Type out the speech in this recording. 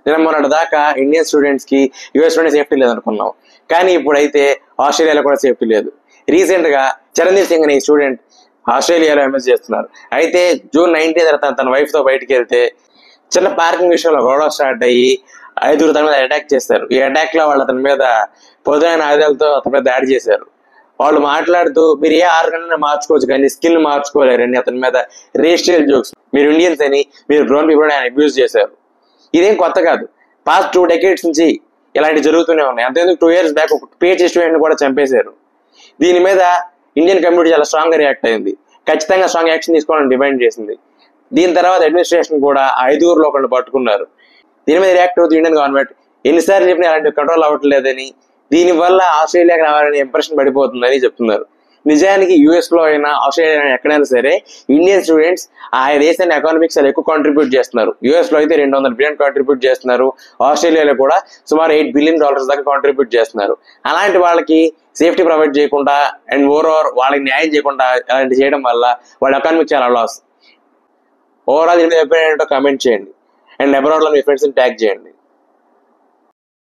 నేను మొన్నటి దాకా ఇండియన్ స్టూడెంట్స్ కి యూఎస్ లోనే సేఫ్టీ లేదు అనుకున్నాం, కానీ ఇప్పుడైతే ఆస్ట్రేలియాలో కూడా సేఫ్టీ లేదు. రీసెంట్ గా చరణ్దీప్ సింగ్ అనే స్టూడెంట్ ఆస్ట్రేలియాలో ఎంఎస్ చేస్తున్నారు. అయితే జూన్ 19 తన వైఫ్ తో బయటకు వెళ్తే చిన్న పార్కింగ్ విషయంలో గొడవ స్టార్ట్ అయ్యి 5 తన మీద అటాక్ చేశారు. ఈ అటాక్ లో వాళ్ళు అతని మీద పొదైన ఆయుధాలతో అతని మీద దాడి చేశారు. వాళ్ళు మాట్లాడుతూ మీరు ఏ ఆర్గన్ మార్చుకోవచ్చు కానీ స్కిల్ మార్చుకోలేరని అతని మీద రేషియల్ జోక్స్, మీరు ఇండియన్స్ అని, మీరు బ్రౌన్ పీపుల్ ఆయన అబ్యూజ్ చేశారు. ఇదేం కొత్త కాదు, పాస్ట్ 2 decades నుంచి ఇలాంటివి జరుగుతూనే ఉన్నాయి. అంతేందుకు 2 years బ్యాక్ ఒక పిహెచ్డి స్టూడెంట్ కూడా చంపేశారు. దీని మీద ఇండియన్ కమ్యూనిటీ చాలా స్ట్రాంగ్ గా రియాక్ట్ అయింది, ఖచ్చితంగా స్ట్రాంగ్ యాక్షన్ తీసుకోవాలని డిమాండ్ చేసింది. దీని తర్వాత అడ్మినిస్ట్రేషన్ కూడా 5 ఒకళ్ళు పట్టుకున్నారు. దీని మీద రియాక్ట్ అవుతుంది ఇండియన్ గవర్నమెంట్. ఎన్నిసార్లు చెప్పినా అలాంటి కంట్రోల్ అవ్వట్లేదని, దీనివల్ల ఆస్ట్రేలియాకి రావాలనే ఇంప్రెషన్ పడిపోతుందని చెప్తున్నారు. నిజానికి యూఎస్ లో అయినా ఆస్ట్రేలియా ఎక్కడైనా సరే ఇండియన్ స్టూడెంట్స్ ఆ దేశాన్ని ఎకానమిక్స్ చాలా ఎక్కువ కాంట్రిబ్యూట్ చేస్తున్నారు. యూఎస్ లో అయితే $200 billion కాంట్రిబ్యూట్ చేస్తున్నారు, ఆస్ట్రేలియాలో కూడా సుమారు $8 billion దాకా కాంట్రిబ్యూట్ చేస్తున్నారు. అలాంటి వాళ్ళకి సేఫ్టీ ప్రొవైడ్ చేయకుండా అండ్ ఓవర్ వాళ్ళకి న్యాయం చేయకుండా అలాంటి చేయడం వల్ల వాళ్ళ ఎకానమిక్ చాలా లాస్. ఓవరాల్ దీని మీద ఎప్పుడైనా కామెంట్ చేయండి అండ్ అబ్రాడ్ లో మీ ఫ్రెండ్స్ ని ట్యాగ్ చేయండి.